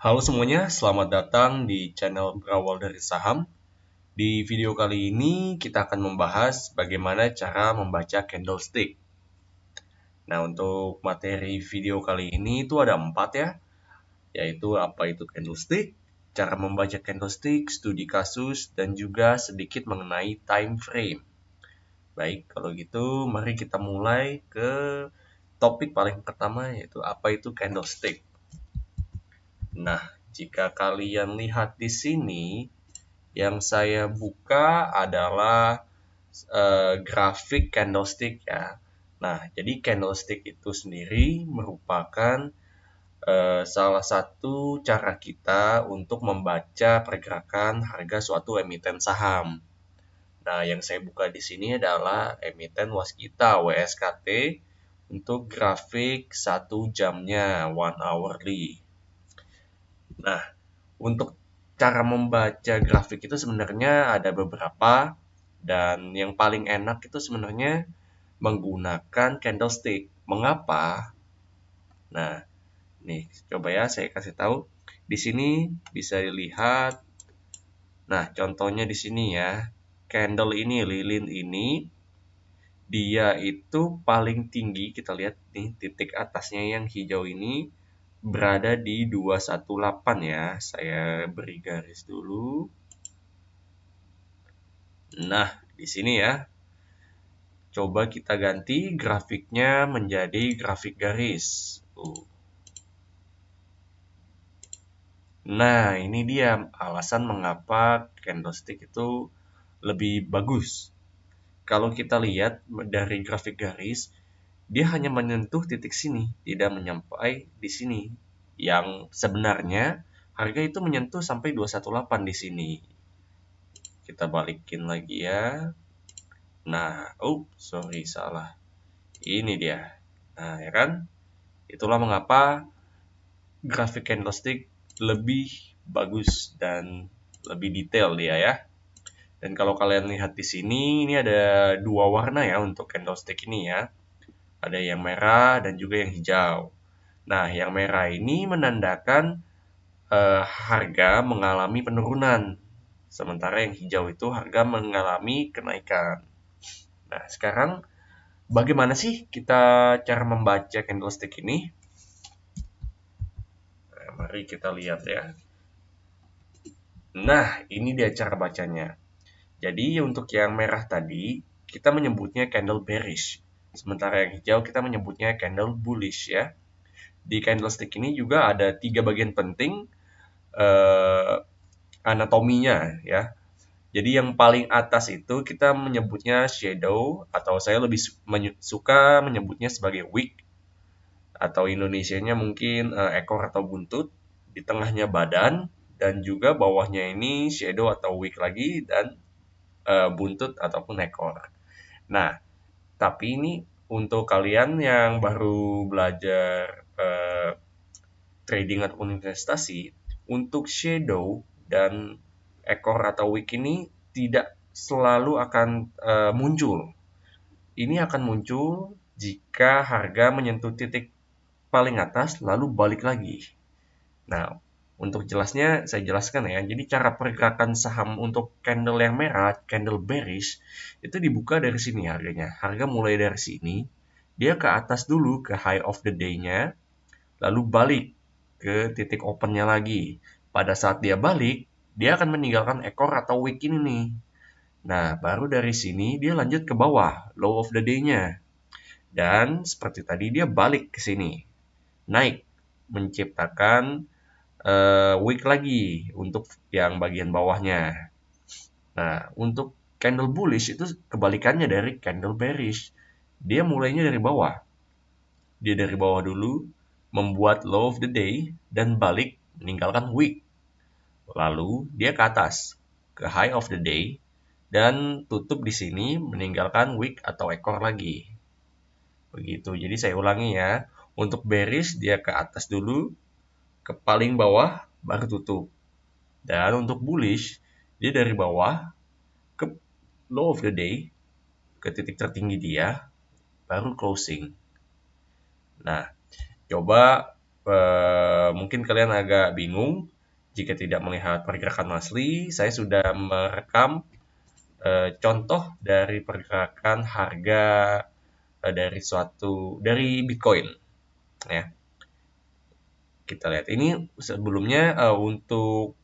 Halo semuanya, selamat datang di channel Berawal dari Saham. Di video kali ini kita akan membahas bagaimana cara membaca candlestick. Nah, untuk materi video kali ini itu ada 4 ya, yaitu apa itu candlestick, cara membaca candlestick, studi kasus, dan juga sedikit mengenai time frame. Baik, kalau gitu mari kita mulai ke topik paling pertama, yaitu apa itu candlestick. Nah, jika kalian lihat di sini, yang saya buka adalah grafik candlestick ya. Nah, jadi candlestick itu sendiri merupakan salah satu cara kita untuk membaca pergerakan harga suatu emiten saham. Nah, yang saya buka di sini adalah emiten Waskita WSKT untuk grafik 1 jamnya, 1 hourly. Nah, untuk cara membaca grafik itu sebenarnya ada beberapa, dan yang paling enak itu sebenarnya menggunakan candlestick. Mengapa? Nah, nih coba ya saya kasih tahu. Di sini bisa dilihat. Nah, contohnya di sini ya. Candle ini, lilin ini, dia itu paling tinggi, kita lihat nih titik atasnya yang hijau ini berada di 218 ya. Saya beri garis dulu. Nah, di sini ya. Coba kita ganti grafiknya menjadi grafik garis. Nah, ini dia alasan mengapa candlestick itu lebih bagus. Kalau kita lihat dari grafik garis, dia hanya menyentuh titik sini, tidak menyampai di sini. Yang sebenarnya harga itu menyentuh sampai 218 di sini. Kita balikin lagi ya. Nah, sorry salah. Ini dia. Nah, ya kan? Itulah mengapa grafik candlestick lebih bagus dan lebih detail dia ya. Dan kalau kalian lihat di sini, ini ada 2 warna ya untuk candlestick ini ya. Ada yang merah dan juga yang hijau. Nah, yang merah ini menandakan harga mengalami penurunan. Sementara yang hijau itu harga mengalami kenaikan. Nah, sekarang bagaimana sih kita cara membaca candlestick ini? Nah, mari kita lihat ya. Nah, ini dia cara bacanya. Jadi untuk yang merah tadi, kita menyebutnya candle bearish. Sementara yang hijau kita menyebutnya candle bullish ya. Di candlestick ini juga ada 3 bagian penting anatominya ya. Jadi yang paling atas itu kita menyebutnya shadow, atau saya lebih suka menyebutnya sebagai wick, atau Indonesianya mungkin ekor atau buntut. Di tengahnya badan, dan juga bawahnya ini shadow atau wick lagi, dan buntut ataupun ekor. Nah, tapi ini untuk kalian yang baru belajar trading ataupun investasi, untuk shadow dan ekor atau wick ini tidak selalu akan muncul. Ini akan muncul jika harga menyentuh titik paling atas lalu balik lagi. Nah, untuk jelasnya saya jelaskan ya. Jadi cara pergerakan saham untuk candle yang merah, candle bearish, itu dibuka dari sini harganya. Harga mulai dari sini, dia ke atas dulu ke high of the day-nya, lalu balik ke titik open-nya lagi. Pada saat dia balik, dia akan meninggalkan ekor atau wick ini nih. Nah, baru dari sini dia lanjut ke bawah, low of the day-nya. Dan seperti tadi dia balik ke sini, naik, menciptakan wick lagi untuk yang bagian bawahnya. Nah, untuk candle bullish itu kebalikannya dari candle bearish. Dia mulainya dari bawah. Dia dari bawah dulu, membuat low of the day, dan balik meninggalkan wick. Lalu dia ke atas, ke high of the day, dan tutup di sini meninggalkan wick atau ekor lagi. Begitu. Jadi saya ulangi ya. Untuk bearish dia ke atas dulu, ke paling bawah, baru tutup. Dan untuk bullish, dia dari bawah ke low of the day, ke titik tertinggi dia, baru closing. Nah, coba mungkin kalian agak bingung jika tidak melihat pergerakan monthly. Saya sudah merekam contoh dari pergerakan harga dari Bitcoin ya. Kita lihat ini sebelumnya untuk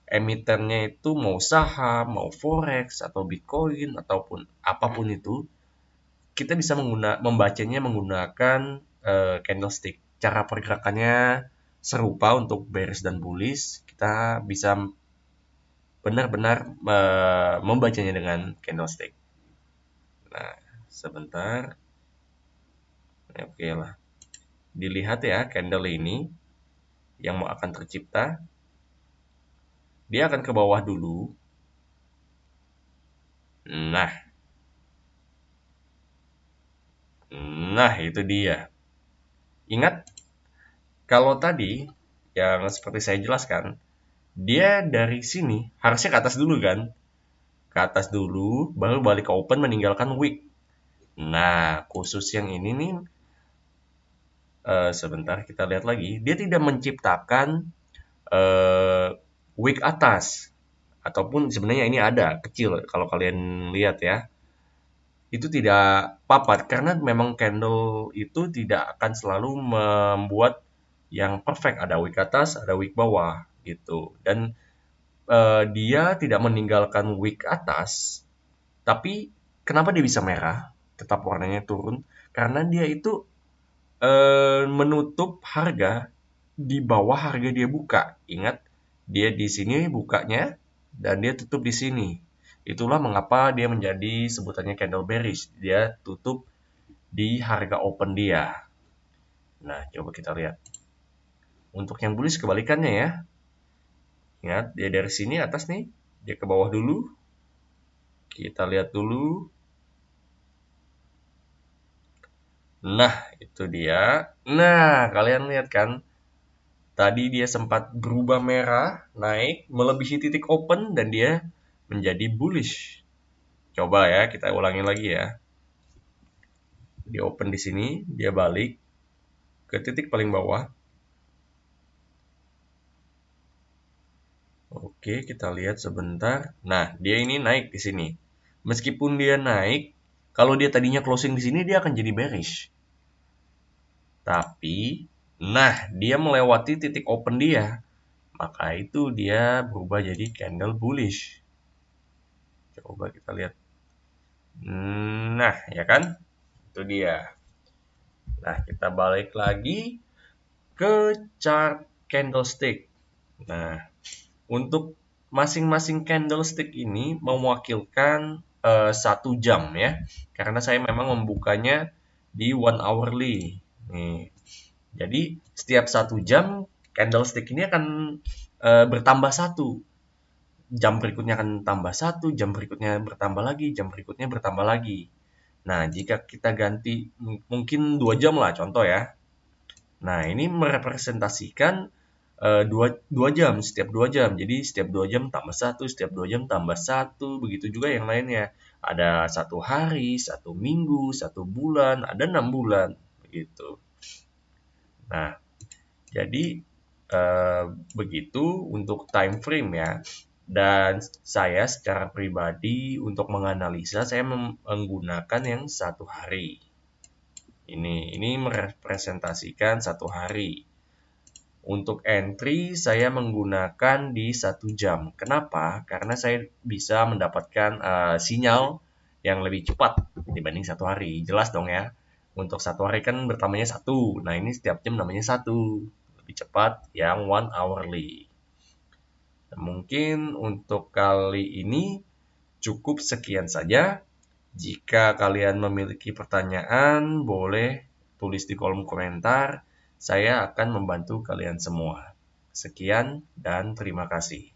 emitennya itu mau saham, mau forex atau Bitcoin ataupun apapun itu, kita bisa membacanya menggunakan candlestick. Cara pergerakannya serupa untuk bearish dan bullish. Kita bisa benar-benar membacanya dengan candlestick. Nah, sebentar. Oke lah. Dilihat ya candle ini yang mau akan tercipta. Dia akan ke bawah dulu. Nah itu dia. Ingat, kalau tadi yang seperti saya jelaskan, dia dari sini harusnya ke atas dulu kan? Ke atas dulu, baru balik ke open meninggalkan wick. Nah, khusus yang ini nih, sebentar kita lihat lagi. Dia tidak menciptakan wick atas. Ataupun sebenarnya ini ada, kecil kalau kalian lihat ya. Itu tidak papat karena memang candle itu tidak akan selalu membuat yang perfect, ada wick atas ada wick bawah gitu. Dan dia tidak meninggalkan wick atas, tapi kenapa dia bisa merah tetap warnanya turun, karena dia itu menutup harga di bawah harga dia buka. Ingat, dia di sini bukanya dan dia tutup di sini. Itulah mengapa dia menjadi sebutannya candle bearish. Dia tutup di harga open dia. Nah, coba kita lihat. Untuk yang bullish kebalikannya ya. Ingat, dia dari sini atas nih. Dia ke bawah dulu. Kita lihat dulu. Nah, itu dia. Nah, kalian lihat kan. Tadi dia sempat berubah merah, naik, melebihi titik open, dan dia menjadi bullish. Coba ya, kita ulangi lagi ya. Di open di sini, dia balik ke titik paling bawah. Oke, kita lihat sebentar. Nah, dia ini naik di sini. Meskipun dia naik, kalau dia tadinya closing di sini, dia akan jadi bearish. Tapi, nah, dia melewati titik open dia. Maka itu dia berubah jadi candle bullish. Coba kita lihat. Nah, ya kan? Itu dia. Nah, kita balik lagi ke chart candlestick. Nah, untuk masing-masing candlestick ini mewakilkan 1 jam ya. Karena saya memang membukanya di 1 hourly. Nih. Jadi, setiap 1 jam candlestick ini akan bertambah 1. Jam berikutnya akan tambah 1, jam berikutnya bertambah lagi, jam berikutnya bertambah lagi. Nah, jika kita ganti mungkin 2 jam lah contoh ya. Nah, ini merepresentasikan 2 jam, setiap 2 jam. Jadi setiap 2 jam tambah 1, setiap 2 jam tambah 1, begitu juga yang lainnya. Ada 1 hari, 1 minggu, 1 bulan, ada 6 bulan, begitu. Nah, jadi begitu untuk time frame ya. Dan saya secara pribadi untuk menganalisa saya menggunakan yang 1 hari. Ini merepresentasikan 1 hari. Untuk entry saya menggunakan di 1 jam. Kenapa? Karena saya bisa mendapatkan sinyal yang lebih cepat dibanding 1 hari. Jelas dong ya. Untuk 1 hari kan bertambahnya 1. Nah, ini setiap jam namanya 1. Lebih cepat yang 1 hourly. Mungkin untuk kali ini cukup sekian saja. Jika kalian memiliki pertanyaan, boleh tulis di kolom komentar. Saya akan membantu kalian semua. Sekian dan terima kasih.